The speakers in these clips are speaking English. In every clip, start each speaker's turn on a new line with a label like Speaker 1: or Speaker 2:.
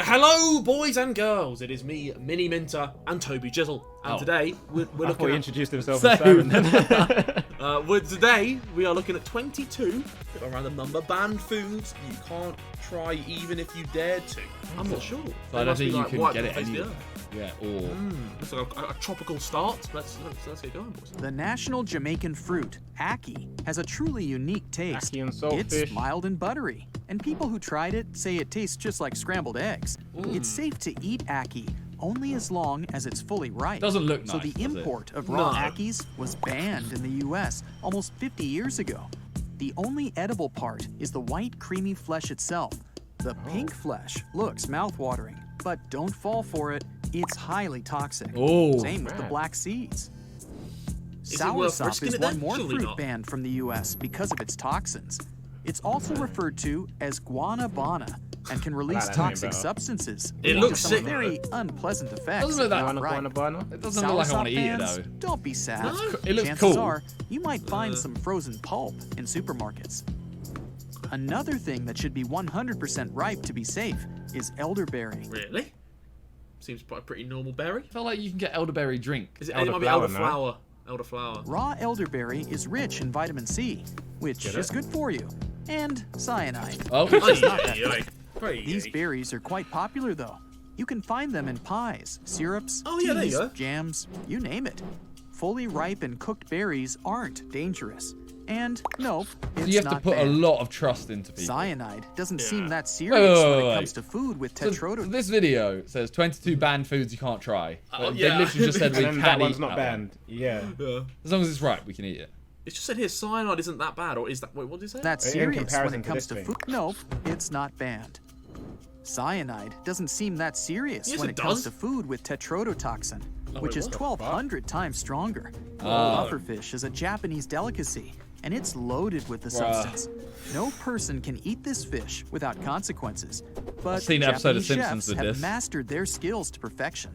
Speaker 1: Hello, boys and girls. It is me, Mini Minter, and Toby Jizzle. And today we're looking.
Speaker 2: He introduced himself as Simon.
Speaker 1: Today we are looking at 22 random number banned foods you can't try even if you dared to. I'm not sure.
Speaker 3: So I don't think you can get it anywhere. Yeah, or
Speaker 1: it's like a tropical start. Let's get going, boys.
Speaker 4: The national Jamaican fruit, Hacky, has a truly unique taste.
Speaker 2: Hacky and saltfish.
Speaker 4: It's mild and buttery, and people who tried it say it tastes just like scrambled eggs. It's safe to eat Hacky only as long as it's fully ripe.
Speaker 3: Doesn't look nice.
Speaker 4: So the import of raw Hackys was banned in the US almost 50 years ago. The only edible part is the white creamy flesh itself. The pink flesh looks mouth-watering, but don't fall for it. It's highly toxic. Same with the black seeds. Soursop is one more fruit banned from the US because of its toxins. It's also referred to as guanabana and can release toxic substances.
Speaker 1: It looks
Speaker 4: some very unpleasant effects.
Speaker 3: Doesn't look that
Speaker 2: guanabana?
Speaker 3: It doesn't look like I want to eat it though.
Speaker 4: Don't be sad.
Speaker 3: It looks
Speaker 4: Chances
Speaker 3: cool.
Speaker 4: are you might find some frozen pulp in supermarkets. Another thing that should be 100% ripe to be safe is elderberry.
Speaker 1: Really? Seems like a pretty normal berry.
Speaker 3: I feel like you can get elderberry drink.
Speaker 1: Is it? It might be elderflower. Elderflower.
Speaker 4: Raw elderberry is rich in vitamin C, which is good for you, and cyanide.
Speaker 3: Oh,
Speaker 4: These berries are quite popular, though. You can find them in pies, syrups, teas, jams, you name it. Fully ripe and cooked berries aren't dangerous. And nope, it's
Speaker 3: you have to put
Speaker 4: bad.
Speaker 3: a lot of trust into people.
Speaker 4: Cyanide doesn't seem that serious when it comes to food with tetrodotoxin.
Speaker 3: So this video says 22 banned foods you can't try. They literally just said we can
Speaker 2: that
Speaker 3: eat
Speaker 2: one's not
Speaker 3: that
Speaker 2: banned.
Speaker 3: one.
Speaker 2: Yeah.
Speaker 3: As long as it's right, we can eat it.
Speaker 1: It's just said here cyanide isn't that bad, or is that? Wait, what did you say?
Speaker 4: That's serious when it comes to food. Nope, it's not banned. Cyanide doesn't seem that serious when it comes to food with tetrodotoxin, which is 1,200 times stronger. Pufferfish is a Japanese delicacy, and it's loaded with the substance. No person can eat this fish without consequences, but
Speaker 3: I've seen an episode of
Speaker 4: Japanese
Speaker 3: Simpsons
Speaker 4: chefs
Speaker 3: with
Speaker 4: have
Speaker 3: this.
Speaker 4: mastered their skills to perfection.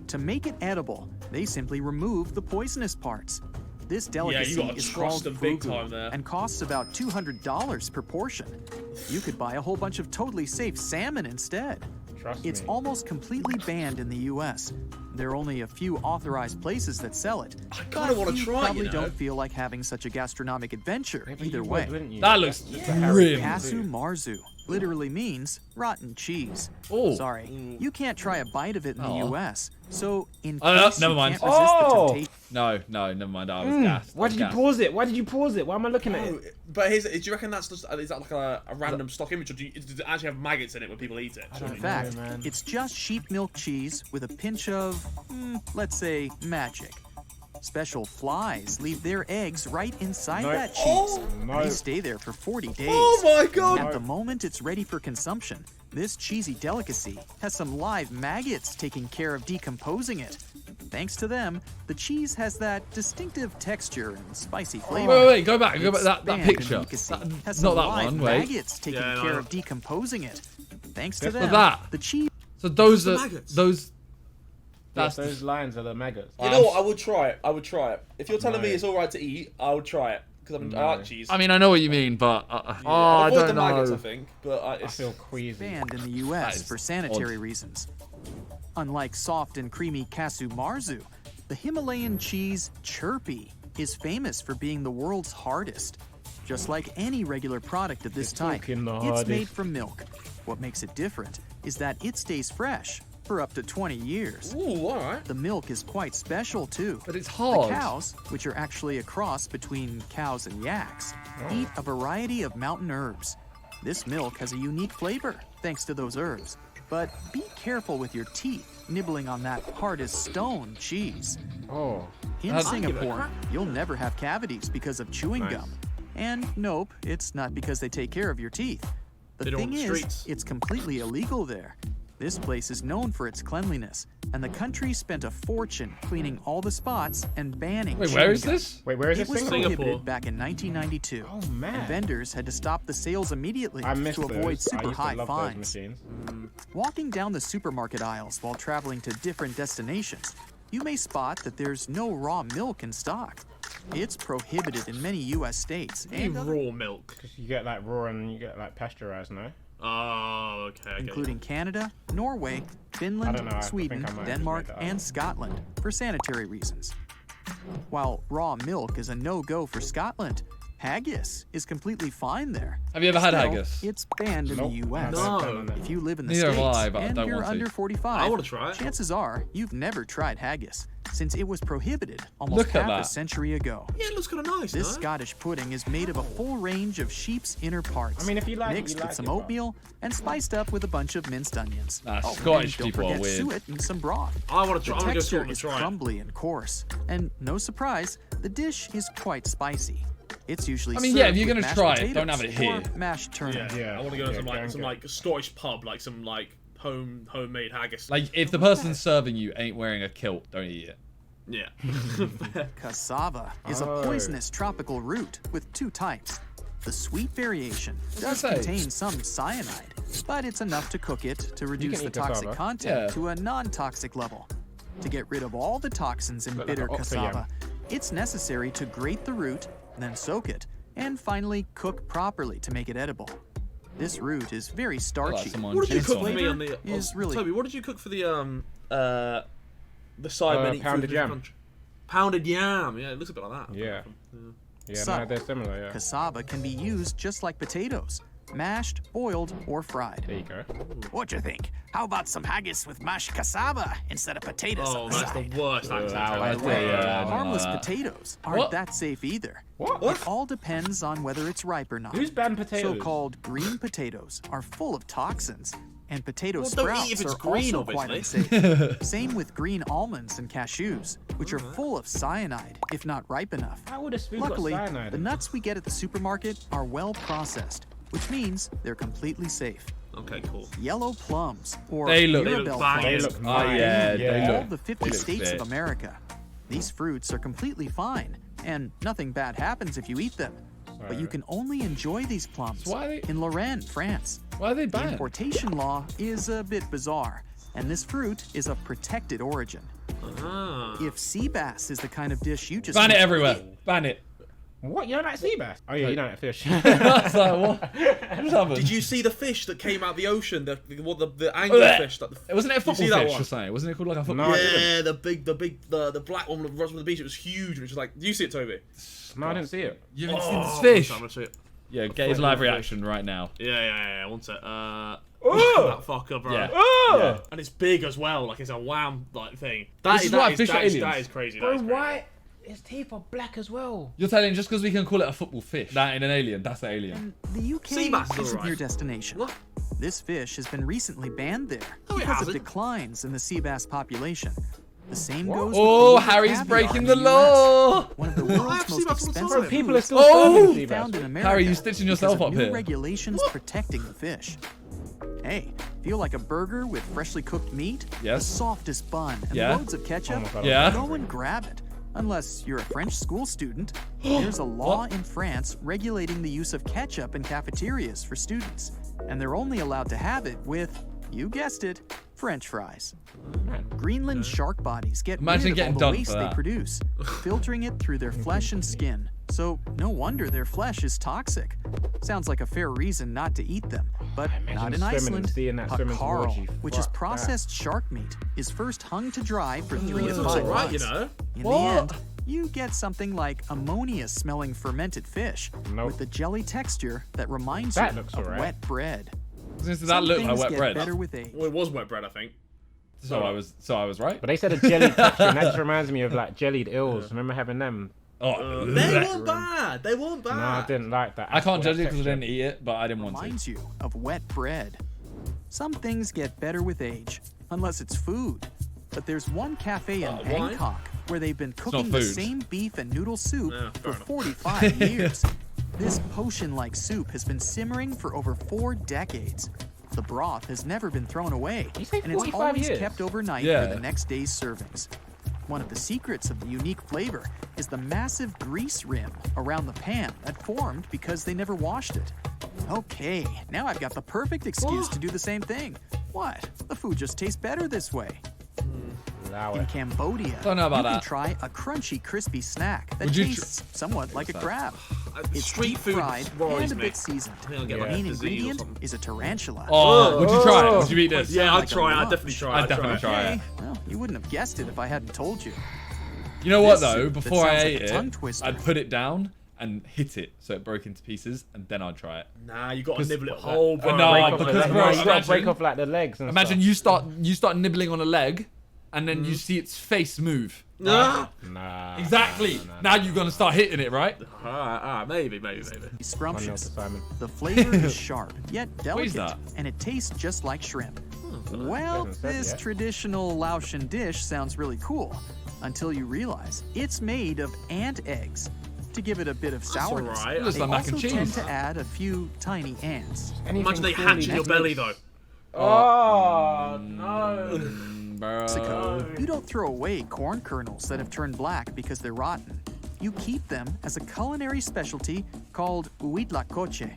Speaker 4: To make it edible, they simply remove the poisonous parts. This delicacy is called fugu and costs about $200 per portion. You could buy a whole bunch of totally safe salmon instead. It's almost completely banned in the US. There are only a few authorized places that sell it.
Speaker 1: I kind of want to try it,
Speaker 4: probably don't feel like having such a gastronomic adventure either way.
Speaker 3: That looks grim.
Speaker 4: Cassava marzu literally means rotten cheese. Sorry, you can't try a bite of it in the US. So in case
Speaker 3: never
Speaker 4: you
Speaker 3: mind.
Speaker 4: can't resist the temptation.
Speaker 3: No, never mind. I was gassed.
Speaker 2: Why did you pause it? Why did you pause it? Why am I looking at it?
Speaker 1: But do you reckon that's just, is that like a random stock image, or does it actually have maggots in it when people eat it?
Speaker 4: In fact, it's just sheep milk cheese with a pinch of, let's say, magic. Special flies leave their eggs right inside that cheese. They stay there for 40 days.
Speaker 1: Oh my god!
Speaker 4: At the moment it's ready for consumption, this cheesy delicacy has some live maggots taking care of decomposing it. Thanks to them, the cheese has that distinctive texture and spicy flavor.
Speaker 3: Wait, go back that picture.
Speaker 4: Has
Speaker 3: not
Speaker 4: some
Speaker 3: that
Speaker 4: live
Speaker 3: one, wait.
Speaker 4: maggots taking care of decomposing it. Thanks to
Speaker 3: Look
Speaker 4: them,
Speaker 3: at that.
Speaker 4: the cheese.
Speaker 3: So those are
Speaker 1: maggots.
Speaker 3: those.
Speaker 2: Yes, those lines are the maggots.
Speaker 1: You know what? I would try it. If you're telling me it's all right to eat, I would try it because I like cheese.
Speaker 3: I mean, I know what you mean, but
Speaker 1: I
Speaker 3: don't
Speaker 1: the
Speaker 3: know.
Speaker 1: maggots, I think, but
Speaker 2: I feel queasy.
Speaker 4: Banned in the US for sanitary reasons. Unlike soft and creamy Cassava marzu, the Himalayan cheese Chirpy is famous for being the world's hardest. Just like any regular product of this type, it's made from milk. What makes it different is that it stays fresh for up to 20 years.
Speaker 1: Ooh, all right.
Speaker 4: The milk is quite special too.
Speaker 3: But it's hard.
Speaker 4: The cows, which are actually a cross between cows and yaks, eat a variety of mountain herbs. This milk has a unique flavor thanks to those herbs. But be careful with your teeth nibbling on that hard as stone cheese. In Singapore, you'll never have cavities because of chewing gum. And nope, it's not because they take care of your teeth. The thing is, it's completely illegal there. This place is known for its cleanliness, and the country spent a fortune cleaning all the spots and banning
Speaker 3: Wait, where is this?
Speaker 2: Wait, where is
Speaker 4: it
Speaker 2: this?
Speaker 4: was prohibited back in 1992.
Speaker 2: Oh man!
Speaker 4: And vendors had to stop the sales immediately to avoid super high fines. Walking down the supermarket aisles while traveling to different destinations, you may spot that there's no raw milk in stock. It's prohibited in many U.S. states.
Speaker 1: And raw milk.
Speaker 2: You get like raw and you get like pasteurized, no?
Speaker 1: Oh, okay.
Speaker 4: including Canada, Norway, Finland,
Speaker 2: I
Speaker 4: Sweden,
Speaker 2: think I might have
Speaker 4: Denmark,
Speaker 2: made that up.
Speaker 4: and Scotland for sanitary reasons. While raw milk is a no-go for Scotland, haggis is completely fine there.
Speaker 3: Have you ever had
Speaker 4: Still,
Speaker 3: haggis?
Speaker 4: It's banned in
Speaker 2: Nope.
Speaker 4: the U.S.
Speaker 1: No.
Speaker 4: If you live in the
Speaker 3: Neither have
Speaker 4: States
Speaker 3: I, but I
Speaker 4: and
Speaker 3: don't
Speaker 4: you're
Speaker 3: want to.
Speaker 4: under 45,
Speaker 1: I wanna try it.
Speaker 4: chances are you've never tried haggis, since it was prohibited almost
Speaker 3: Look at
Speaker 4: half a
Speaker 3: that.
Speaker 4: century ago.
Speaker 1: Yeah, it looks kind of nice.
Speaker 4: This
Speaker 1: no?
Speaker 4: Scottish pudding is made of a full range of sheep's inner parts,
Speaker 2: I mean, if you like it,
Speaker 4: mixed
Speaker 2: you like
Speaker 4: with some
Speaker 2: it, bro.
Speaker 4: oatmeal and spiced up with a bunch of minced onions.
Speaker 3: Nah,
Speaker 4: and
Speaker 3: Scottish
Speaker 4: don't
Speaker 3: people are
Speaker 4: forget
Speaker 3: weird.
Speaker 4: suet and some broth.
Speaker 1: I want to try.
Speaker 4: The
Speaker 1: I'm gonna go
Speaker 4: texture
Speaker 1: Scotland and
Speaker 4: is
Speaker 1: try it.
Speaker 4: crumbly and coarse, and no surprise, the dish is quite spicy. It's usually
Speaker 3: I mean, yeah, if
Speaker 4: served
Speaker 3: you're
Speaker 4: with
Speaker 3: gonna
Speaker 4: mashed
Speaker 3: try it, don't
Speaker 4: potatoes
Speaker 3: have it here.
Speaker 4: or mashed turnip.
Speaker 1: Yeah, I want to go to some
Speaker 2: go
Speaker 1: like
Speaker 2: and
Speaker 1: some
Speaker 2: get
Speaker 1: like Scottish pub, like some like homemade haggis.
Speaker 3: Like, if the person serving you ain't wearing a kilt, don't eat it.
Speaker 1: Yeah.
Speaker 4: Cassava is a
Speaker 2: Oh.
Speaker 4: poisonous tropical root with two types. The sweet variation does
Speaker 3: say?
Speaker 4: contain some cyanide, but it's enough to cook it to reduce the
Speaker 2: eat
Speaker 4: toxic
Speaker 2: cassava.
Speaker 4: content
Speaker 3: Yeah.
Speaker 4: to a non-toxic level. To get rid of all the toxins in
Speaker 2: Like
Speaker 4: bitter
Speaker 2: an octayam.
Speaker 4: cassava, it's necessary to grate the root, then soak it, and finally cook properly to make it edible. This root is very starchy.
Speaker 3: someone
Speaker 1: What did you
Speaker 4: and
Speaker 1: cook
Speaker 4: its
Speaker 1: for me
Speaker 4: flavor
Speaker 1: on the?
Speaker 4: is really
Speaker 1: Toby, what did you cook for the side
Speaker 2: pounded yam.
Speaker 1: Pounded yam. Yeah, it looks a bit like that.
Speaker 2: Yeah. Yeah,
Speaker 4: So,
Speaker 2: no, they're similar, yeah.
Speaker 4: cassava can be used just like potatoes, mashed, boiled, or fried.
Speaker 2: There you go.
Speaker 4: What you think? How about some haggis with mashed cassava instead of potatoes
Speaker 1: Oh,
Speaker 4: on the
Speaker 1: that's
Speaker 4: side?
Speaker 1: the worst accent.
Speaker 4: By the way,
Speaker 3: Yeah, I don't know
Speaker 4: harmless
Speaker 3: that.
Speaker 4: potatoes aren't
Speaker 3: What?
Speaker 4: that safe either.
Speaker 2: What?
Speaker 4: It all depends on whether it's ripe or not.
Speaker 2: Who's banned potatoes?
Speaker 4: So-called green potatoes are full of toxins, and potato
Speaker 1: Well, don't eat
Speaker 4: sprouts
Speaker 1: if it's
Speaker 4: are
Speaker 1: green,
Speaker 4: also quite
Speaker 1: obviously.
Speaker 4: unsafe. Same with green almonds and cashews, which are full of cyanide if not ripe enough.
Speaker 2: How would a spoon
Speaker 4: Luckily,
Speaker 2: got cyanide?
Speaker 4: the nuts we get at the supermarket are well processed, which means they're completely safe.
Speaker 1: Okay, cool.
Speaker 4: Yellow plums, or
Speaker 3: They look-
Speaker 4: Mirabelle
Speaker 1: They look banging.
Speaker 2: They
Speaker 4: plums,
Speaker 2: look
Speaker 3: Oh,
Speaker 2: nice.
Speaker 3: yeah,
Speaker 4: in
Speaker 3: they
Speaker 4: all
Speaker 3: look.
Speaker 4: the 50
Speaker 3: they look
Speaker 4: states
Speaker 3: sick.
Speaker 4: of America. These fruits are completely fine, and nothing bad happens if you eat them. But you can only enjoy these plums
Speaker 3: So why are they-
Speaker 4: in Lorraine, France.
Speaker 3: Why are they
Speaker 4: The
Speaker 3: banned?
Speaker 4: importation law is a bit bizarre, and this fruit is of protected origin.
Speaker 1: Ah.
Speaker 4: If sea bass is the kind of dish you just
Speaker 3: Ban it
Speaker 4: enjoy,
Speaker 3: everywhere. Ban it.
Speaker 2: What? You don't like sea bass? Oh, yeah, you don't like fish.
Speaker 3: I was like, what? What's happened?
Speaker 1: Did you see the fish that came out of the ocean? The anglerfish. That the,
Speaker 3: Wasn't it a
Speaker 1: Did you see
Speaker 3: football
Speaker 1: that
Speaker 3: fish
Speaker 1: one?
Speaker 3: or something? Wasn't it called like a football?
Speaker 2: No, I didn't.
Speaker 1: Yeah, the black one that runs from the beach. It was huge. It was like, do you see it, Toby?
Speaker 2: No, I didn't see it.
Speaker 3: You haven't seen
Speaker 1: Oh,
Speaker 3: this fish?
Speaker 1: I'm gonna see it.
Speaker 3: Yeah, get his live reaction right now.
Speaker 1: Yeah. One sec.
Speaker 2: Oh!
Speaker 1: That fucker, bro.
Speaker 3: Yeah.
Speaker 2: Oh!
Speaker 3: Yeah.
Speaker 1: And it's big as well. Like it's a wham like thing.
Speaker 3: This is why fish are aliens.
Speaker 1: That is crazy.
Speaker 2: Bro,
Speaker 1: that is crazy.
Speaker 2: why? His teeth are black as well.
Speaker 3: You're telling just because we can call it a football fish, that ain't an alien. That's an alien.
Speaker 4: the UK
Speaker 1: Sea bass is
Speaker 4: isn't
Speaker 1: alright.
Speaker 4: your destination.
Speaker 1: What?
Speaker 4: This fish has been recently banned there
Speaker 1: No, it
Speaker 4: because of
Speaker 1: hasn't.
Speaker 4: declines in the sea bass population. The same goes with
Speaker 3: Oh,
Speaker 4: beluga
Speaker 3: Harry's
Speaker 4: caviar
Speaker 3: breaking
Speaker 4: in
Speaker 3: the
Speaker 4: US.
Speaker 3: law.
Speaker 4: One of the
Speaker 1: I
Speaker 4: world's
Speaker 1: have sea
Speaker 4: most
Speaker 1: bass all the
Speaker 4: expensive
Speaker 1: time.
Speaker 2: People are
Speaker 4: foods
Speaker 2: still
Speaker 3: Oh!
Speaker 2: serving sea bass.
Speaker 4: found in America.
Speaker 3: Harry, you stitching
Speaker 4: because
Speaker 3: yourself
Speaker 4: of
Speaker 3: up
Speaker 4: new
Speaker 3: here.
Speaker 4: regulations protecting the fish. Hey, feel like a burger with freshly cooked meat?
Speaker 3: Yes.
Speaker 4: The softest bun and
Speaker 3: Yeah.
Speaker 4: loads of ketchup?
Speaker 2: Oh my God.
Speaker 3: Yeah.
Speaker 4: Go and grab it. Unless you're a French school student, there's a law in France regulating the use of ketchup in cafeterias for students, and they're only allowed to have it with, you guessed it, French fries. Greenland shark bodies get
Speaker 3: Imagine
Speaker 4: rid of
Speaker 3: getting
Speaker 4: all
Speaker 3: done
Speaker 4: the
Speaker 3: for
Speaker 4: waste they
Speaker 3: that.
Speaker 4: produce, filtering it through their flesh and skin. So no wonder their flesh is toxic. Sounds like a fair reason not to eat them, but
Speaker 2: Imagine
Speaker 4: not in
Speaker 2: swimming and
Speaker 4: Iceland.
Speaker 2: seeing that swimming
Speaker 4: Hakarl,
Speaker 2: towards you.
Speaker 4: which is
Speaker 2: Fuck that.
Speaker 4: processed shark meat, is first hung to dry for 3 to
Speaker 1: It
Speaker 4: 5
Speaker 1: looks
Speaker 4: months.
Speaker 1: alright, you know.
Speaker 4: In
Speaker 3: What?
Speaker 4: the end, you get something like ammonia-smelling fermented fish
Speaker 2: Nope.
Speaker 4: with the jelly texture that reminds
Speaker 2: That
Speaker 4: you
Speaker 2: looks
Speaker 4: of
Speaker 2: alright.
Speaker 4: wet bread.
Speaker 3: Does that
Speaker 4: Some
Speaker 3: look like
Speaker 4: things
Speaker 3: wet
Speaker 4: get
Speaker 3: bread?
Speaker 4: better with age.
Speaker 1: Well, it was wet bread, I think.
Speaker 3: So I was right.
Speaker 2: But they said a jelly texture, and that just reminds me of like jellied eels. Remember having them?
Speaker 3: Oh,
Speaker 1: They
Speaker 3: bleh.
Speaker 1: weren't bad. They weren't bad.
Speaker 2: No, I didn't like that.
Speaker 3: I can't judge it
Speaker 2: That
Speaker 3: because I
Speaker 2: texture.
Speaker 3: didn't eat it, but I didn't want to.
Speaker 4: Reminds you of wet bread. Some things get better with age, unless it's food. But there's one cafe in
Speaker 1: wine?
Speaker 4: Bangkok where they've been cooking the
Speaker 3: food.
Speaker 4: same beef and noodle soup
Speaker 1: Yeah,
Speaker 4: for
Speaker 1: fair enough.
Speaker 4: 45 years. This potion-like soup has been simmering for over 4 decades. The broth has never been thrown away,
Speaker 2: You say
Speaker 4: and it's
Speaker 2: 45
Speaker 4: always
Speaker 2: years?
Speaker 4: kept overnight
Speaker 3: Yeah.
Speaker 4: for the next day's servings. One of the secrets of the unique flavor is the massive grease rim around the pan that formed because they never washed it. Okay, now I've got the perfect excuse to do the same thing. What? The food just tastes better this way.
Speaker 2: Allow
Speaker 4: In
Speaker 2: it.
Speaker 4: Cambodia,
Speaker 3: Don't know about
Speaker 4: you can
Speaker 3: that.
Speaker 4: try a crunchy, crispy snack that
Speaker 3: Would you
Speaker 4: tastes somewhat like a crab. It's
Speaker 1: street
Speaker 4: deep
Speaker 1: food
Speaker 4: fried
Speaker 1: worries
Speaker 4: and a
Speaker 1: me.
Speaker 4: bit seasoned.
Speaker 1: I think I'll get
Speaker 4: The
Speaker 1: like
Speaker 4: main
Speaker 1: disease or
Speaker 4: ingredient
Speaker 1: something.
Speaker 4: is a tarantula.
Speaker 3: Oh, would you try it? Would you eat this?
Speaker 1: Yeah,
Speaker 4: Like
Speaker 1: I'd
Speaker 4: a
Speaker 1: try it. I'd
Speaker 4: lunch.
Speaker 1: definitely try it.
Speaker 3: I'd definitely try it.
Speaker 4: Okay, well, you wouldn't have guessed it if I hadn't told you.
Speaker 3: You know what
Speaker 4: This
Speaker 3: though?
Speaker 4: soup that
Speaker 3: Before I
Speaker 4: sounds like
Speaker 3: ate
Speaker 4: a tongue
Speaker 3: it,
Speaker 4: twister.
Speaker 3: I'd put it down and hit it so it broke into pieces, and then I'd try it.
Speaker 1: Nah, you got to
Speaker 3: 'Cause-
Speaker 1: nibble it whole, bro.
Speaker 3: No,
Speaker 2: Break off
Speaker 3: because,
Speaker 2: the legs.
Speaker 3: bro,
Speaker 2: No, you gotta
Speaker 3: imagine-
Speaker 2: break off like the legs and
Speaker 3: Imagine
Speaker 2: stuff.
Speaker 3: you start nibbling on a leg, and then you see its face move.
Speaker 1: Nah.
Speaker 2: Nah.
Speaker 3: Exactly.
Speaker 2: Nah.
Speaker 3: Now you're gonna start hitting it, right?
Speaker 1: Alright, maybe.
Speaker 4: Scrumptious.
Speaker 2: Simon.
Speaker 4: The flavor is sharp, yet delicate,
Speaker 3: that?
Speaker 4: and it tastes just like shrimp. Well,
Speaker 2: Hasn't said
Speaker 4: this
Speaker 2: yet.
Speaker 4: traditional Laotian dish sounds really cool, until you realize it's made of ant eggs. To give it a bit of sourness,
Speaker 1: alright.
Speaker 3: Looks
Speaker 4: they
Speaker 3: like mac and
Speaker 4: also tend
Speaker 3: cheese.
Speaker 4: to add a few tiny ants.
Speaker 1: Imagine they hatch in your belly, though.
Speaker 2: Oh, no.
Speaker 3: Bro.
Speaker 4: Mexico, you don't throw away corn kernels that have turned black because they're rotten. You keep them as a culinary specialty called huitlacoche.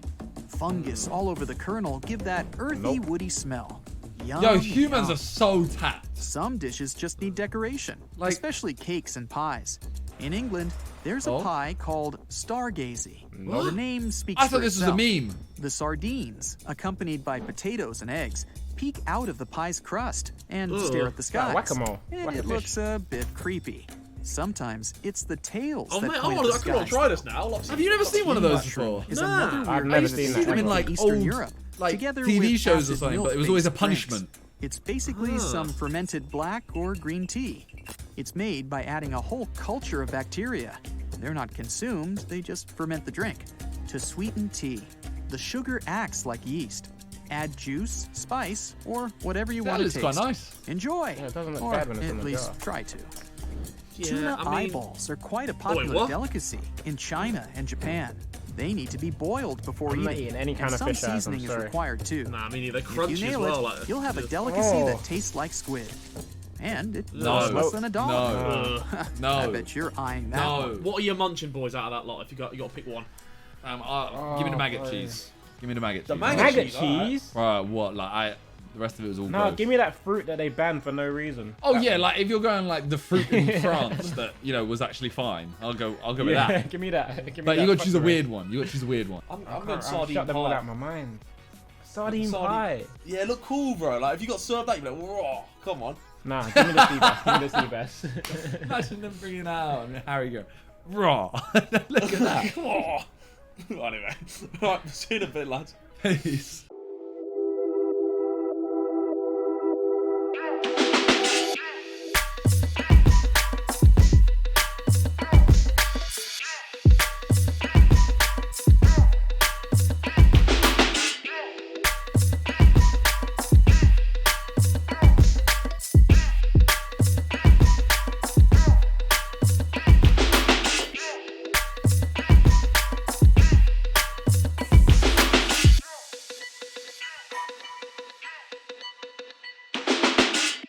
Speaker 4: Fungus all over the kernel give that earthy, woody smell. Yum,
Speaker 3: Yo, humans
Speaker 4: yum.
Speaker 3: are so tapped.
Speaker 4: Some dishes just need decoration,
Speaker 3: Like-
Speaker 4: especially cakes and pies. In England, there's a
Speaker 3: Oh.
Speaker 4: pie called stargazy. The name speaks
Speaker 3: I
Speaker 4: for
Speaker 3: thought this was a
Speaker 4: itself.
Speaker 3: meme.
Speaker 4: The sardines, accompanied by potatoes and eggs, peek out of the pie's crust and stare at the skies.
Speaker 2: whack-a-mole.
Speaker 4: And
Speaker 2: Whack a
Speaker 4: it
Speaker 2: fish.
Speaker 4: looks a bit creepy. Sometimes it's the tails
Speaker 1: Oh,
Speaker 4: that
Speaker 1: mate, I
Speaker 4: point at
Speaker 1: want
Speaker 4: the
Speaker 1: to
Speaker 4: skies.
Speaker 1: try this now.
Speaker 3: Have you never seen one of those
Speaker 4: Mushroom
Speaker 3: before?
Speaker 4: is
Speaker 1: Nah.
Speaker 4: another
Speaker 2: I've
Speaker 4: weird
Speaker 2: never
Speaker 4: thing
Speaker 2: seen
Speaker 4: to
Speaker 2: that
Speaker 4: see
Speaker 3: them in, like,
Speaker 4: Eastern
Speaker 3: old,
Speaker 4: Europe,
Speaker 3: like,
Speaker 4: together
Speaker 3: TV
Speaker 4: with
Speaker 3: shows or
Speaker 4: acid
Speaker 3: something, but it was always a
Speaker 4: milk-based drinks.
Speaker 3: punishment.
Speaker 4: It's basically some fermented black or green tea. It's made by adding a whole culture of bacteria. They're not consumed, they just ferment the drink. To sweeten tea, the sugar acts like yeast. Add juice, spice, or whatever you want
Speaker 3: That
Speaker 4: to
Speaker 3: is
Speaker 4: taste.
Speaker 3: quite nice.
Speaker 4: Enjoy.
Speaker 2: Yeah, it doesn't look
Speaker 4: or
Speaker 2: bad when it's
Speaker 4: at
Speaker 2: in the
Speaker 4: least
Speaker 2: jar.
Speaker 4: try to.
Speaker 1: Yeah,
Speaker 4: Tuna
Speaker 1: I mean-
Speaker 4: eyeballs are quite a popular
Speaker 1: what?
Speaker 4: delicacy in China and Japan. They need to be boiled before
Speaker 2: I'm
Speaker 4: eating.
Speaker 2: not eating any kind
Speaker 4: and
Speaker 2: of
Speaker 4: some
Speaker 2: fish eyes, I'm
Speaker 4: seasoning is
Speaker 2: sorry.
Speaker 4: required too.
Speaker 1: Nah, I mean, they're
Speaker 4: If
Speaker 1: crunchy
Speaker 4: you
Speaker 1: as
Speaker 4: nail
Speaker 1: well.
Speaker 4: it,
Speaker 1: Like,
Speaker 4: you'll have a
Speaker 1: just-
Speaker 4: delicacy
Speaker 2: Oh.
Speaker 4: that tastes like squid. And it
Speaker 3: No.
Speaker 4: costs less than $1.
Speaker 3: No.
Speaker 1: Ugh.
Speaker 3: No.
Speaker 4: I bet you're eyeing that
Speaker 3: No.
Speaker 4: one.
Speaker 1: What are your munching boys out of that lot? If you got to pick one.
Speaker 3: Give me the maggot
Speaker 2: boy.
Speaker 3: cheese. Give me the maggot
Speaker 1: The
Speaker 3: cheese.
Speaker 1: maggot
Speaker 2: Maggot
Speaker 1: cheese, alright.
Speaker 2: cheese?
Speaker 3: Right, what? Like the rest of it was all
Speaker 2: No,
Speaker 3: gross.
Speaker 2: give me that fruit that they banned for no reason.
Speaker 3: Oh yeah, like if you're going like the fruit in France that was actually fine, I'll go with
Speaker 2: Yeah,
Speaker 3: that.
Speaker 2: give me that. Give me
Speaker 3: But
Speaker 2: that
Speaker 3: you got to choose a
Speaker 2: fucking
Speaker 3: weird one. You got to choose a weird one.
Speaker 1: I'm
Speaker 2: I've
Speaker 1: going sardine
Speaker 2: shut them all
Speaker 1: pie.
Speaker 2: out of my mind. Sardine
Speaker 1: Sardine-
Speaker 2: pie.
Speaker 1: Yeah, look cool, bro. Like, if you got served that, you'd be like, whoa, come on.
Speaker 2: Nah, give me the sea bass. Give me the sea bass.
Speaker 3: Imagine them bringing it out and Harry go raw. Look at that.
Speaker 1: Whoa. Anyway, right, see you in a bit, lads.
Speaker 3: Peace.